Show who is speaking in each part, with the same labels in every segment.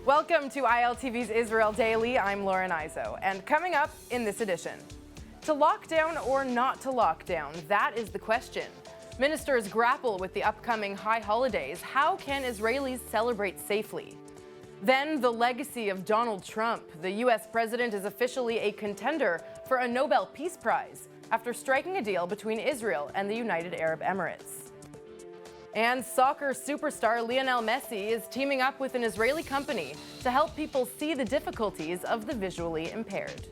Speaker 1: Welcome to ILTV's Israel Daily. I'm Lauren Izo, and coming up in this edition, to lock down or not to lock down, that is the question. Ministers grapple with the upcoming high holidays. How can Israelis celebrate safely? Then the legacy of Donald Trump. The U.S. president is officially a contender for a Nobel Peace Prize after striking a deal between Israel and the United Arab Emirates. And soccer superstar Lionel Messi is teaming up with an Israeli company to help people see the difficulties of the visually impaired.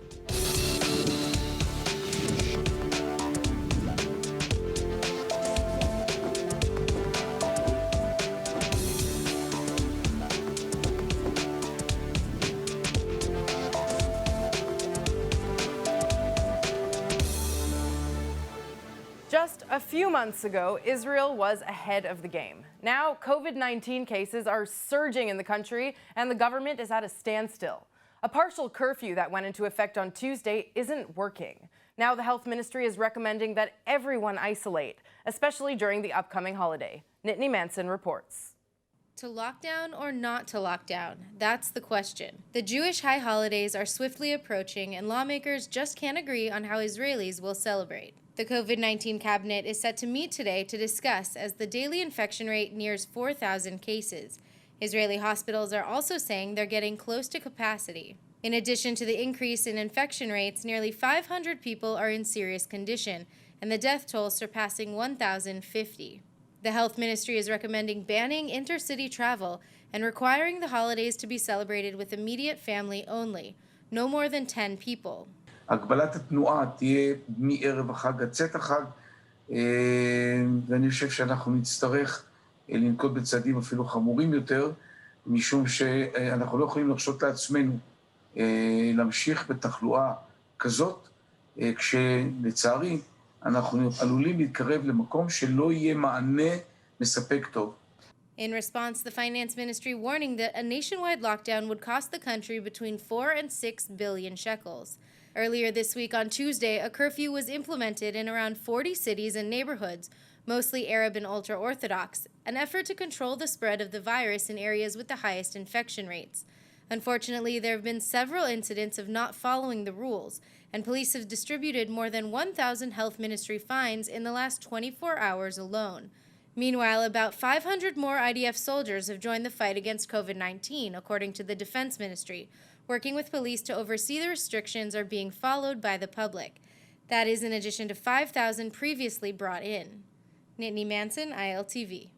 Speaker 1: Just a few months ago, Israel was ahead of the game. Now, COVID-19 cases are surging in the country, and the government is at a standstill. A partial curfew that went into effect on Tuesday isn't working. Now, the health ministry is recommending that everyone isolate, especially during the upcoming holiday. Nittany Manson reports.
Speaker 2: To lock down or not to lock down? That's the question. The Jewish high holidays are swiftly approaching, and lawmakers just can't agree on how Israelis will celebrate. The COVID-19 cabinet is set to meet today to discuss as the daily infection rate nears 4,000 cases. Israeli hospitals are also saying they're getting close to capacity. In addition to the increase in infection rates, nearly 500 people are in serious condition, and the death toll surpassing 1,050. The health ministry is recommending banning intercity travel and requiring the holidays to be celebrated with immediate family only, no more than 10 people.
Speaker 3: הגבלת התנועה תהיה מערב החג עד צאת החג, ואני חושב שאנחנו נצטרך לנקוט בצעדים אפילו חמורים יותר, משום שאנחנו לא יכולים להרשות לעצמנו להמשיך בתחלואה כזאת, כשלצערי אנחנו עלולים להתקרב למקום שלא יהיה מענה מספק טוב.
Speaker 2: In response, the finance ministry warning that a nationwide lockdown would cost the country between 4 and 6 billion shekels. Earlier this week on Tuesday, a curfew was implemented in around 40 cities and neighborhoods, mostly Arab and ultra-Orthodox, an effort to control the spread of the virus in areas with the highest infection rates. Unfortunately, there have been several incidents of not following the rules, and police have distributed more than 1,000 health ministry fines in the last 24 hours alone. Meanwhile, about 500 more IDF soldiers have joined the fight against COVID-19, according to the Defense Ministry, working with police to oversee the restrictions are being followed by the public. That is in addition to 5,000 previously brought in. Nittany Manson, ILTV.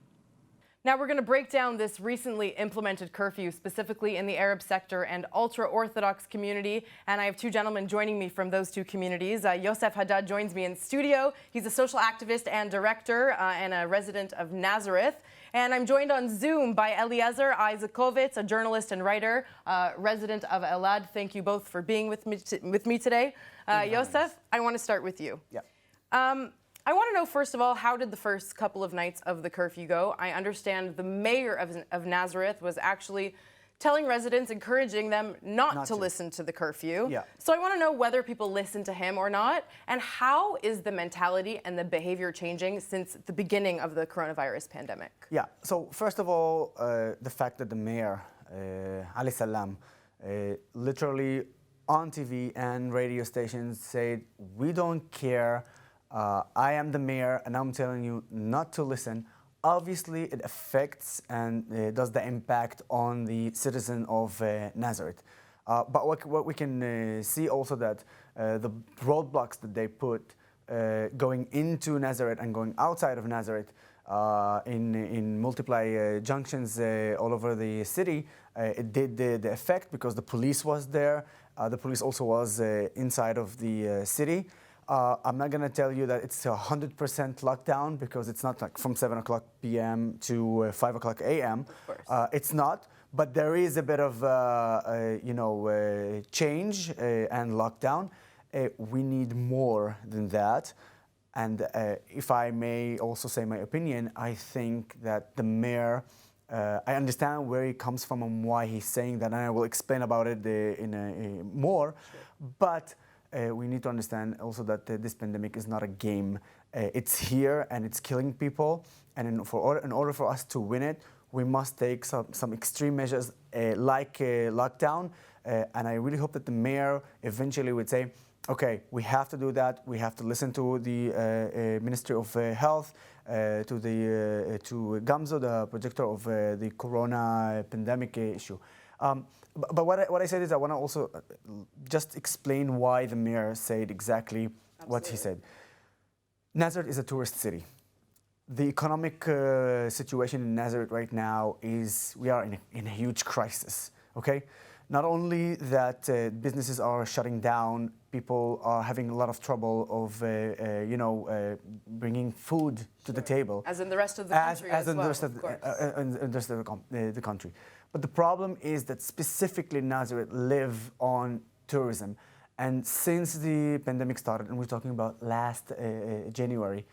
Speaker 1: Now we're going to break down this recently implemented curfew, specifically in the Arab sector and ultra-Orthodox community. And I have two gentlemen joining me from those two communities. Yosef Haddad joins me in studio. He's a social activist and director and a resident of Nazareth. And I'm joined on Zoom by Eliezer Isakovitz, a journalist and writer, resident of Elad. Thank you both for being with me today. Yosef, I want to start with you.
Speaker 4: Yeah.
Speaker 1: I want to know, first of all, how did the first couple of nights of the curfew go? I understand the mayor of Nazareth was actually telling residents, encouraging them not to listen to the curfew.
Speaker 4: Yeah.
Speaker 1: So I want to know whether people listened to him or not, and how is the mentality and the behavior changing since the beginning of the coronavirus pandemic?
Speaker 4: Yeah, so first of all, the fact that the mayor, Ali Salam, literally on TV and radio stations said, we don't care, I am the mayor and I'm telling you not to listen. Obviously, it affects and does the impact on the citizen of Nazareth. But what we can see also that the roadblocks that they put going into Nazareth and going outside of Nazareth in multiply junctions all over the city, it did the effect because the police was there. The police also was inside of the city. I'm not going to tell you that it's 100% lockdown because it's not like from 7 o'clock p.m. to 5 o'clock a.m. It's not, but there is a bit of change and lockdown. We need more than that. And if I may also say my opinion, I think that the mayor, I understand where he comes from and why he's saying that, and I will explain about it more. Sure. But we need to understand also that this pandemic is not a game. It's here and it's killing people. And in order for us to win it, we must take some extreme measures like lockdown. And I really hope that the mayor eventually would say, okay, we have to do that. We have to listen to the Ministry of Health, to Gamzo, the projector of the corona pandemic issue. But what I said is I want to also just explain why the mayor said exactly what he said. Nazareth is a tourist city. The economic situation in Nazareth right now is we are in a huge crisis, okay? Not only that businesses are shutting down, people are having a lot of trouble of, bringing food to the table.
Speaker 1: As in the rest of the country
Speaker 4: as in
Speaker 1: well,
Speaker 4: the rest of the country. But the problem is that specifically Nazareth live on tourism. And since the pandemic started, and we're talking about last January,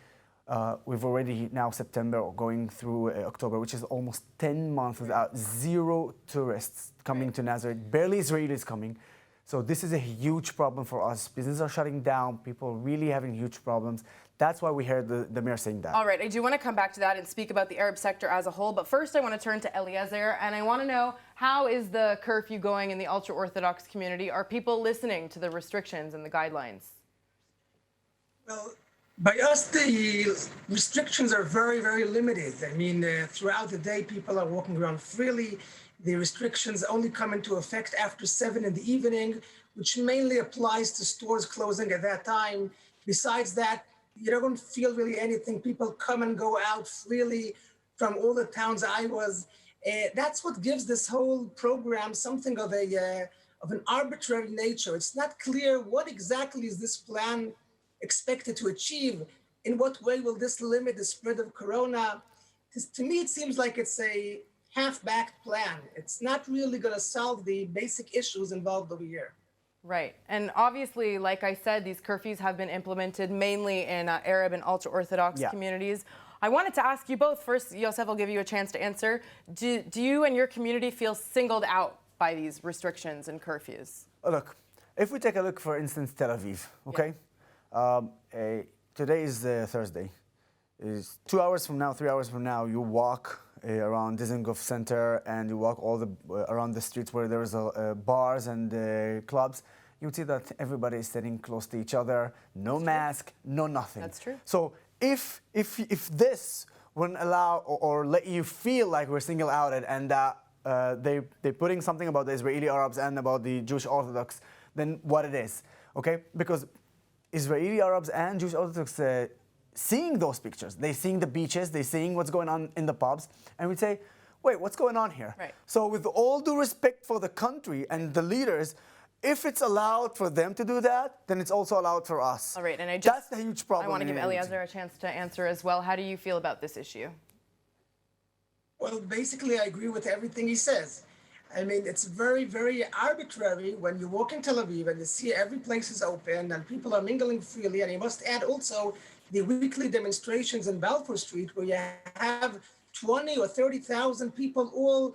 Speaker 4: we've already now September or going through October, which is almost 10 months without zero tourists coming to Nazareth, barely Israelis coming. So this is a huge problem for us. Businesses are shutting down, people are really having huge problems. That's why we heard the mayor saying that.
Speaker 1: All right, I do want to come back to that and speak about the Arab sector as a whole, but first I want to turn to Eliezer, and I want to know, how is the curfew going in the ultra-Orthodox community? Are people listening to the restrictions and the guidelines?
Speaker 5: Well, by us, the restrictions are very, very limited. I mean, throughout the day, people are walking around freely. The restrictions only come into effect after 7 in the evening, which mainly applies to stores closing at that time. Besides that, you don't feel really anything. People come and go out freely from all the towns I was. That's what gives this whole program something of an arbitrary nature. It's not clear what exactly is this plan expected to achieve. In what way will this limit the spread of corona? To me, it seems like it's a half-backed plan. It's not really going to solve the basic issues involved over here.
Speaker 1: Right. And obviously, like I said, these curfews have been implemented mainly in Arab and ultra-Orthodox communities. I wanted to ask you both. First, Yosef, I'll give you a chance to answer. Do you and your community feel singled out by these restrictions and curfews?
Speaker 4: Look, if we take a look, for instance, Tel Aviv, okay? Today is Thursday. Is 2 hours from now, 3 hours from now, you walk around Dizengoff Center and you walk all around the streets where there's bars and clubs. You would see that everybody is sitting close to each other, no mask, no nothing.
Speaker 1: That's true.
Speaker 4: So if this wouldn't allow or let you feel like we're single outed and they're putting something about the Israeli Arabs and about the Jewish Orthodox, then what it is, okay? Because Israeli Arabs and Jewish Orthodox seeing those pictures, they're seeing the beaches, they're seeing what's going on in the pubs, and we say, wait, what's going on here?
Speaker 1: Right.
Speaker 4: So with all due respect for the country and the leaders, if it's allowed for them to do that, then it's also allowed for us.
Speaker 1: All right, and
Speaker 4: that's the huge problem.
Speaker 1: I want to give Eliezer a chance to answer as well. How do you feel about this issue?
Speaker 5: Well, basically, I agree with everything he says. I mean, it's very, very arbitrary when you walk in Tel Aviv and you see every place is open and people are mingling freely. And you must add also the weekly demonstrations in Balfour Street where you have 20 or 30,000 people all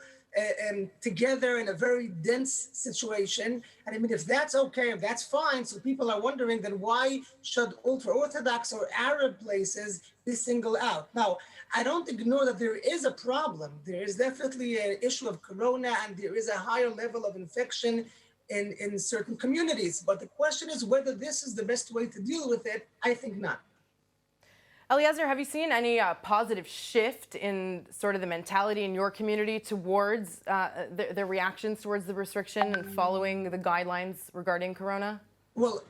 Speaker 5: together in a very dense situation. And I mean, if that's okay, if that's fine, so people are wondering then why should ultra-Orthodox or Arab places be singled out? Now, I don't ignore that there is a problem. There is definitely an issue of corona and there is a higher level of infection in certain communities. But the question is whether this is the best way to deal with it. I think not.
Speaker 1: Eliezer, have you seen any positive shift in sort of the mentality in your community towards the reactions towards the restriction and following the guidelines regarding corona?
Speaker 5: Well,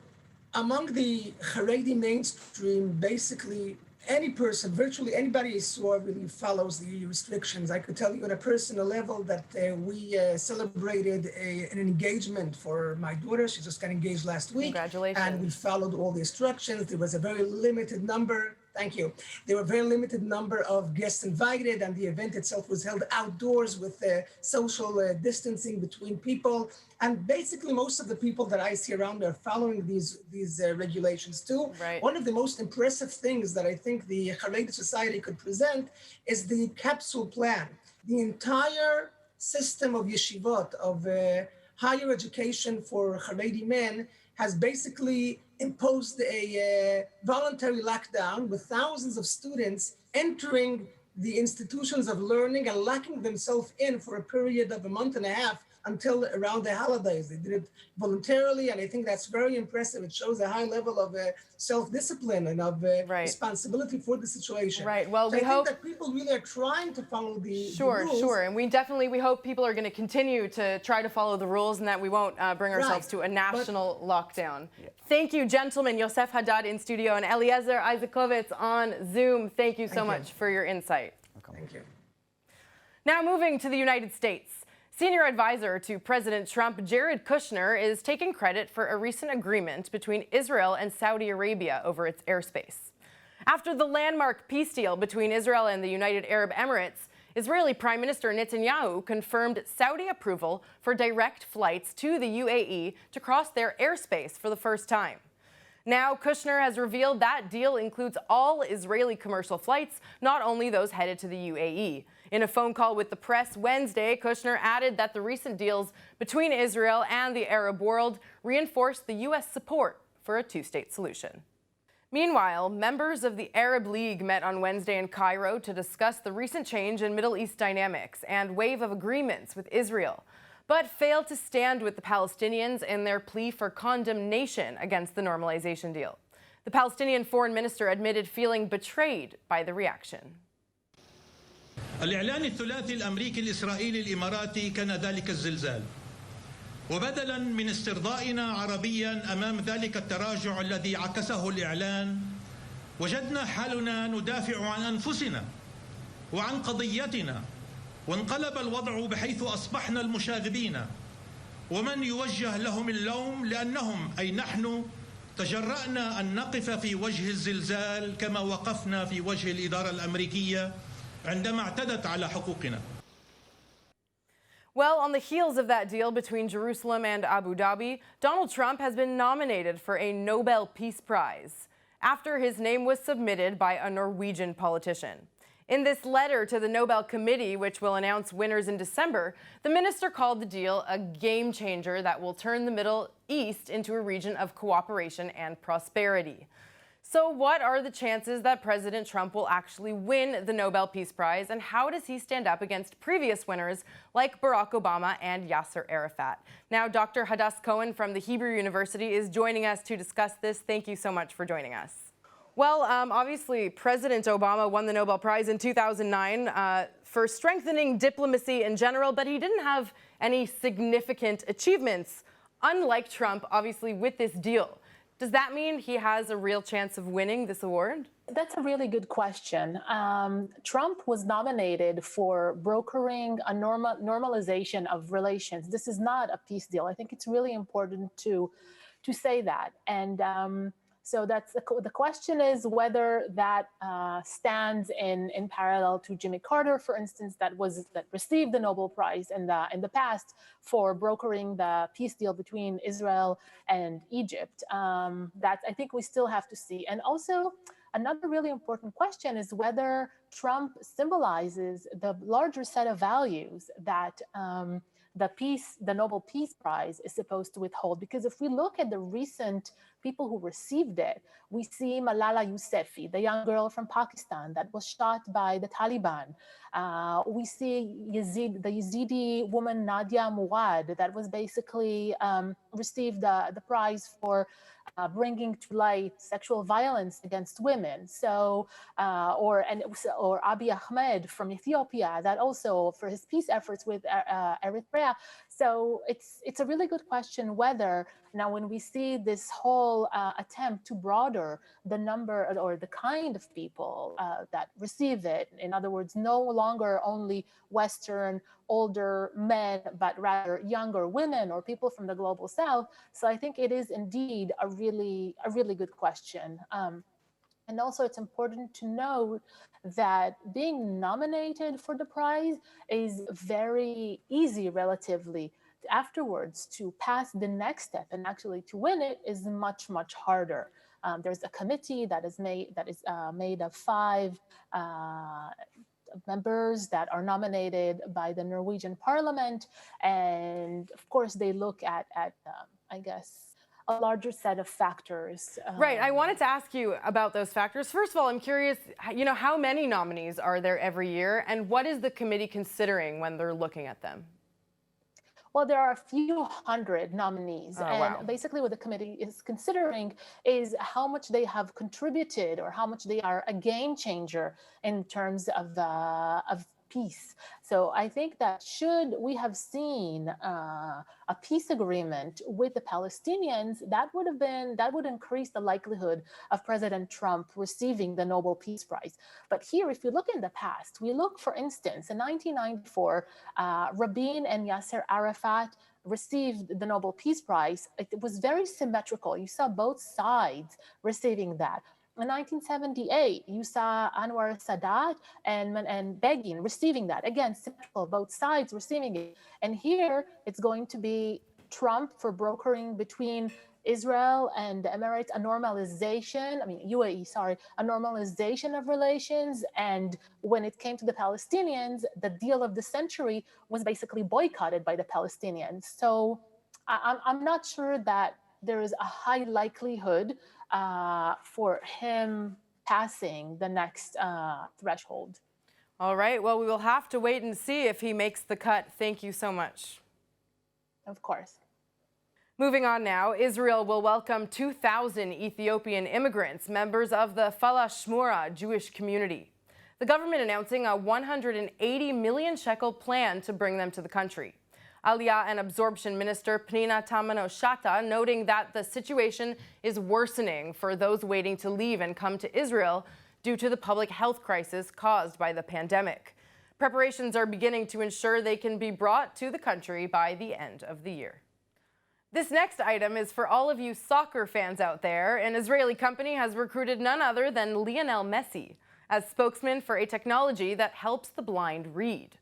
Speaker 5: among the Haredi mainstream, basically any person, virtually anybody I saw really follows the restrictions. I could tell you on a personal level that we celebrated an engagement for my daughter. She just got engaged last week.
Speaker 1: Congratulations.
Speaker 5: And we followed all the instructions. There was a very limited number. Thank you. There were a very limited number of guests invited, and the event itself was held outdoors with social distancing between people. And basically, most of the people that I see around are following these regulations too.
Speaker 1: Right.
Speaker 5: One of the most impressive things that I think the Haredi Society could present is the capsule plan. The entire system of yeshivot, of higher education for Haredi men, has basically imposed a voluntary lockdown with thousands of students entering the institutions of learning and locking themselves in for a period of a month and a half until around the holidays. They did it voluntarily, and I think that's very impressive. It shows a high level of self-discipline and of responsibility for the situation.
Speaker 1: Right. Well,
Speaker 5: so
Speaker 1: we
Speaker 5: I
Speaker 1: hope
Speaker 5: think that people really are trying to follow the rules.
Speaker 1: Sure. And we hope people are going to continue to try to follow the rules and that we won't bring ourselves to a national lockdown. Yeah. Thank you, gentlemen. Yosef Haddad in studio and Eliezer Isakovitz on Zoom. Thank you so much for your insight.
Speaker 5: Thank you.
Speaker 1: Now moving to the United States. Senior advisor to President Trump, Jared Kushner, is taking credit for a recent agreement between Israel and Saudi Arabia over its airspace. After the landmark peace deal between Israel and the United Arab Emirates, Israeli Prime Minister Netanyahu confirmed Saudi approval for direct flights to the UAE to cross their airspace for the first time. Now, Kushner has revealed that deal includes all Israeli commercial flights, not only those headed to the UAE. In a phone call with the press Wednesday, Kushner added that the recent deals between Israel and the Arab world reinforce the U.S. support for a two-state solution. Meanwhile, members of the Arab League met on Wednesday in Cairo to discuss the recent change in Middle East dynamics and wave of agreements with Israel, but failed to stand with the Palestinians in their plea for condemnation against the normalization deal. The Palestinian foreign minister admitted feeling betrayed by the reaction.
Speaker 6: الإعلان الثلاثي الأمريكي الإسرائيلي الإماراتي كان ذلك الزلزال وبدلا من استرضائنا عربيا أمام ذلك التراجع الذي عكسه الإعلان وجدنا حالنا ندافع عن أنفسنا وعن قضيتنا وانقلب الوضع بحيث أصبحنا المشاغبين ومن يوجه لهم اللوم لأنهم أي نحن تجرأنا أن نقف في وجه الزلزال كما وقفنا في وجه الإدارة الأمريكية عندما اعتدت على حقوقنا.
Speaker 1: Well, on the heels of that deal between Jerusalem and Abu Dhabi, Donald Trump has been nominated for a Nobel Peace Prize after his name was submitted by a Norwegian politician. In this letter to the Nobel Committee, which will announce winners in December, the minister called the deal a game changer that will turn the Middle East into a region of cooperation and prosperity. So what are the chances that President Trump will actually win the Nobel Peace Prize, and how does he stand up against previous winners like Barack Obama and Yasser Arafat? Now, Dr. Hadass Cohen from the Hebrew University is joining us to discuss this. Thank you so much for joining us. Well, obviously, President Obama won the Nobel Prize in 2009 for strengthening diplomacy in general, but he didn't have any significant achievements, unlike Trump, obviously, with this deal. Does that mean he has a real chance of winning this award?
Speaker 7: That's a really good question. Trump was nominated for brokering a normalization of relations. This is not a peace deal. I think it's really important to say that. And so that's the question is whether that stands in parallel to Jimmy Carter, for instance, that received the Nobel Prize in the past for brokering the peace deal between Israel and Egypt. That I think we still have to see. And also another really important question is whether Trump symbolizes the larger set of values that the Nobel Peace Prize is supposed to withhold. Because if we look at the recent people who received it, we see Malala Yousafzai, the young girl from Pakistan that was shot by the Taliban. We see the Yazidi woman Nadia Murad that was basically received the prize for bringing to light sexual violence against women. So, or Abiy Ahmed from Ethiopia, that also for his peace efforts with Eritrea. So it's a really good question whether now when we see this whole attempt to broaden the number or the kind of people that receive it, in other words, no longer only Western older men, but rather younger women or people from the global South. So I think it is indeed a really good question. And also it's important to note that being nominated for the prize is very easy relatively. Afterwards, to pass the next step and actually to win it is much, much harder. There's a committee that is made of 5 members that are nominated by the Norwegian Parliament, and of course they look at I guess a larger set of factors.
Speaker 1: Right. I wanted to ask you about those factors. First of all, I'm curious, how many nominees are there every year, and what is the committee considering when they're looking at them?
Speaker 7: Well, there are a few hundred nominees, and basically what the committee is considering is how much they have contributed or how much they are a game changer in terms of peace. So I think that should we have seen a peace agreement with the Palestinians, that would increase the likelihood of President Trump receiving the Nobel Peace Prize. But here, if you look in the past, we look, for instance, in 1994, Rabin and Yasser Arafat received the Nobel Peace Prize. It was very symmetrical. You saw both sides receiving that. In 1978, you saw Anwar Sadat and Begin receiving that. Again, symmetrical, both sides receiving it. And here, it's going to be Trump for brokering between Israel and the Emirates, a normalization of relations. And when it came to the Palestinians, the deal of the century was basically boycotted by the Palestinians. So I'm not sure that there is a high likelihood for him passing the next threshold.
Speaker 1: All right. Well, we will have to wait and see if he makes the cut. Thank you so much.
Speaker 7: Of course.
Speaker 1: Moving on now, Israel will welcome 2,000 Ethiopian immigrants, members of the Falashmura Jewish community. The government announcing a 180 million shekel plan to bring them to the country. Aliyah and Absorption Minister Pnina Tamano-Shata noting that the situation is worsening for those waiting to leave and come to Israel due to the public health crisis caused by the pandemic. Preparations are beginning to ensure they can be brought to the country by the end of the year. This next item is for all of you soccer fans out there. An Israeli company has recruited none other than Lionel Messi as spokesman for a technology that helps the blind read.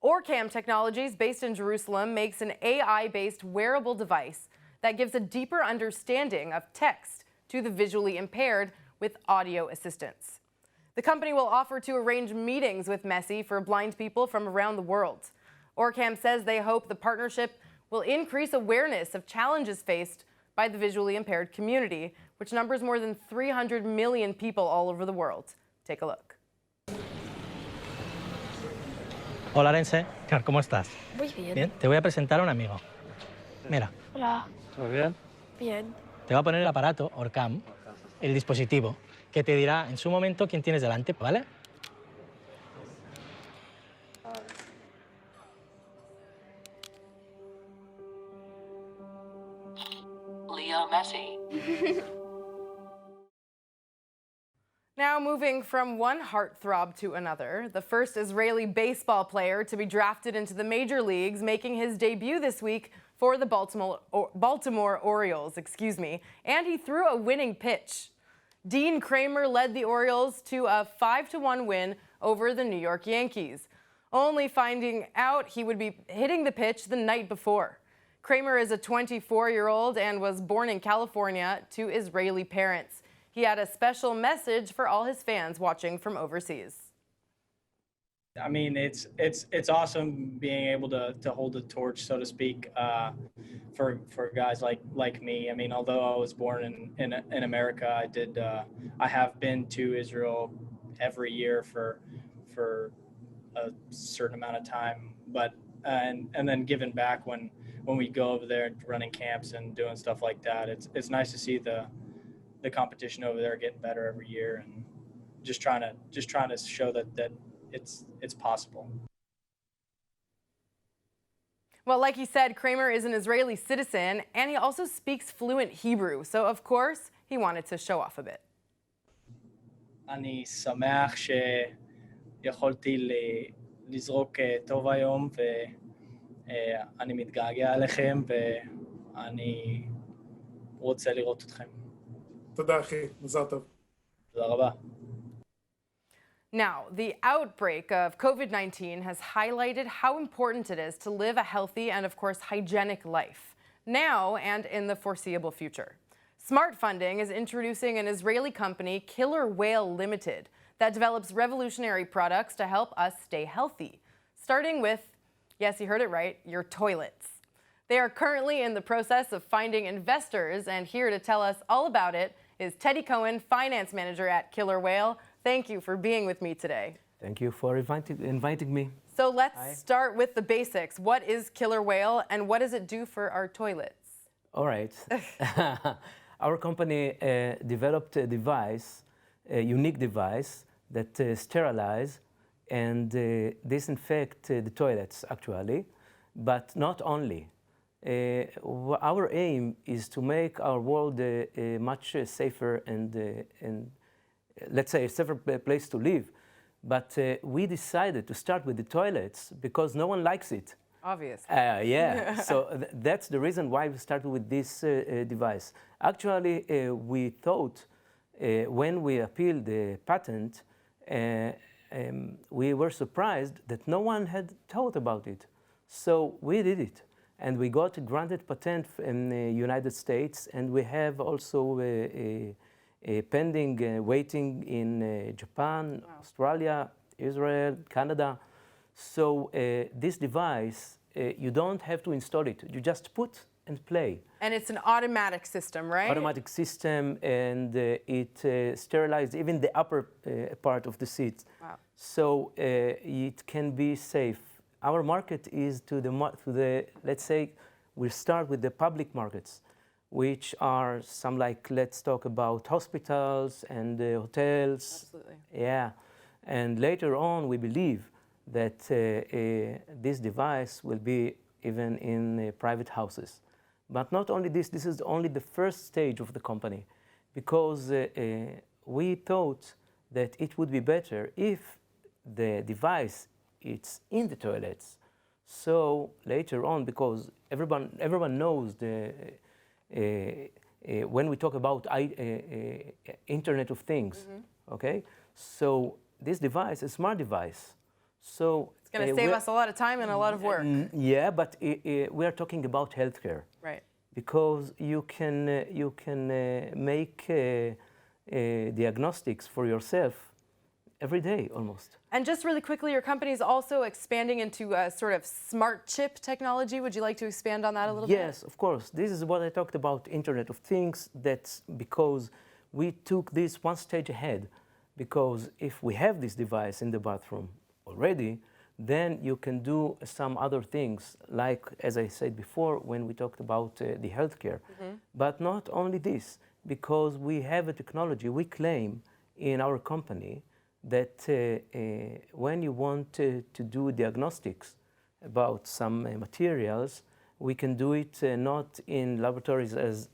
Speaker 1: Orcam Technologies, based in Jerusalem, makes an AI-based wearable device that gives a deeper understanding of text to the visually impaired with audio assistance. The company will offer to arrange meetings with Messi for blind people from around the world. Orcam says they hope the partnership will increase awareness of challenges faced by the visually impaired community, which numbers more than 300 million people all over the world. Take a look.
Speaker 8: Hola, Arense. ¿Cómo estás?
Speaker 9: Muy bien.
Speaker 8: Bien. Te voy a presentar a un amigo. Mira.
Speaker 9: Hola.
Speaker 8: ¿Todo bien?
Speaker 9: Bien.
Speaker 8: Te voy a poner el aparato, Orcam, el dispositivo, que te dirá en su momento quién tienes delante, ¿vale?
Speaker 9: Leo Messi.
Speaker 1: Now moving from one heartthrob to another, the first Israeli baseball player to be drafted into the major leagues, making his debut this week for the Baltimore Orioles, and he threw a winning pitch. Dean Kramer led the Orioles to a 5-1 win over the New York Yankees, only finding out he would be hitting the pitch the night before. Kramer is a 24-year-old and was born in California to Israeli parents. He had a special message for all his fans watching from overseas.
Speaker 10: I mean, it's awesome being able to hold the torch, so to speak, for guys like me. I mean, although I was born in America, I have been to Israel every year for a certain amount of time, but and then giving back when we go over there running camps and doing stuff like that. It's nice to see the competition over there getting better every year, and just trying to show that it's possible.
Speaker 1: Well, like he said, Kramer is an Israeli citizen, and he also speaks fluent Hebrew. So, of course, he wanted to show off a bit.
Speaker 10: אני שמח שיכולתי לזרוק טוב היום, ואני מתגעגע עליכם, ואני רוצה לראות אתכם.
Speaker 5: תודה אחי, מזל טוב.
Speaker 10: תודה רבה.
Speaker 1: Now, the outbreak of COVID-19 has highlighted how important it is to live a healthy and, of course, hygienic life, now and in the foreseeable future. Smart Funding is introducing an Israeli company, Killer Whale Limited, that develops revolutionary products to help us stay healthy, starting with, yes, you heard it right, your toilets. They are currently in the process of finding investors, and here to tell us all about it is Teddy Cohen, finance manager at Killer Whale. Thank you for being with me today.
Speaker 11: Thank you for inviting me.
Speaker 1: So let's start with the basics. What is Killer Whale and what does it do for our toilets?
Speaker 11: All right. Our company developed a device, a unique device that sterilizes and disinfect the toilets, actually, but not only. Our aim is to make our world a much safer and let's say a safer place to live. But we decided to start with the toilets because no one likes it.
Speaker 1: Obviously.
Speaker 11: Yeah, so that's the reason why we started with this device. Actually, we thought when we appealed the patent, we were surprised that no one had thought about it. So we did it. And we got a granted patent in the United States, and we have also a pending waiting in Japan, Australia, Israel, Canada. So this device, you don't have to install it. You just put and play.
Speaker 1: And it's an automatic system, right?
Speaker 11: Automatic system, and it sterilizes even the upper part of the seat.
Speaker 1: Wow.
Speaker 11: So it can be safe. Our market is to the let's say, we'll start with the public markets, which are some like, let's talk about hospitals and hotels.
Speaker 1: Absolutely.
Speaker 11: Yeah, and later on we believe that this device will be even in private houses. But not only this is only the first stage of the company, because we thought that it would be better if the device it's in the toilets. So later on, because everyone knows when we talk about Internet of Things, okay? So this device is a smart device. So
Speaker 1: it's going to save us a lot of time and a lot of work.
Speaker 11: Yeah, but we are talking about healthcare.
Speaker 1: Right.
Speaker 11: Because you can make diagnostics for yourself every day almost.
Speaker 1: And just really quickly, your company is also expanding into a sort of smart chip technology. Would you like to expand on that a little bit?
Speaker 11: Yes, of course. This is what I talked about, Internet of Things. That's because we took this one stage ahead. Because if we have this device in the bathroom already, then you can do some other things, like, as I said before, when we talked about the healthcare. But not only this, because we have a technology, we claim in our company that when you want to do diagnostics about some materials, we can do it not in laboratories as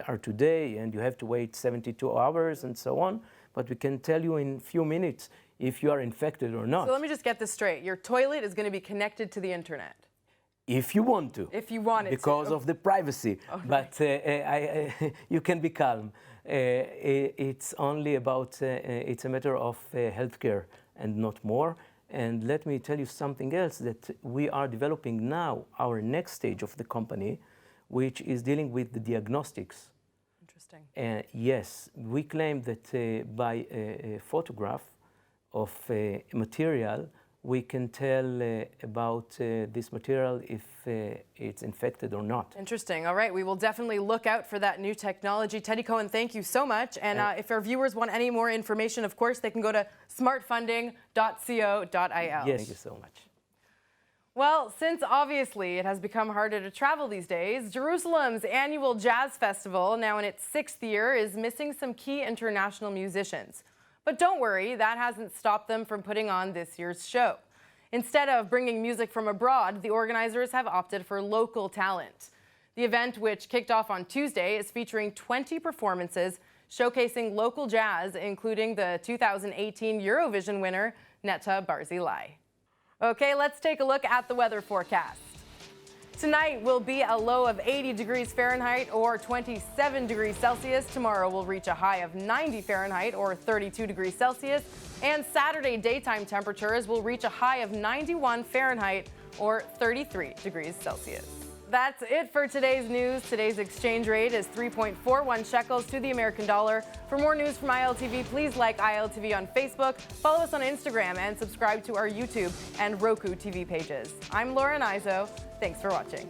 Speaker 11: are today, and you have to wait 72 hours and so on, but we can tell you in a few minutes if you are infected or not.
Speaker 1: So let me just get this straight. Your toilet is going to be connected to the internet.
Speaker 11: If you want to.
Speaker 1: If you want it
Speaker 11: because
Speaker 1: to.
Speaker 11: of the privacy.
Speaker 1: Okay.
Speaker 11: But you can be calm. It's only about, it's a matter of healthcare and not more. And let me tell you something else, that we are developing now our next stage of the company, which is dealing with the diagnostics.
Speaker 1: Interesting.
Speaker 11: Yes, we claim that by a photograph of a material, we can tell about this material if it's infected or not.
Speaker 1: Interesting. All right, we will definitely look out for that new technology. Teddy Cohen, thank you so much. And if our viewers want any more information, of course, they can go to smartfunding.co.il.
Speaker 11: Yes, thank you so much.
Speaker 1: Well, since obviously it has become harder to travel these days, Jerusalem's annual jazz festival, now in its 6th year, is missing some key international musicians. But don't worry, that hasn't stopped them from putting on this year's show. Instead of bringing music from abroad, the organizers have opted for local talent. The event, which kicked off on Tuesday, is featuring 20 performances showcasing local jazz, including the 2018 Eurovision winner, Netta Barzilai. Okay, let's take a look at the weather forecast. Tonight will be a low of 80 degrees Fahrenheit or 27 degrees Celsius. Tomorrow will reach a high of 90 Fahrenheit or 32 degrees Celsius. And Saturday daytime temperatures will reach a high of 91 Fahrenheit or 33 degrees Celsius. That's it for today's news. Today's exchange rate is 3.41 shekels to the American dollar. For more news from ILTV, please like ILTV on Facebook, follow us on Instagram, and subscribe to our YouTube and Roku TV pages. I'm Lauren Izo. Thanks for watching.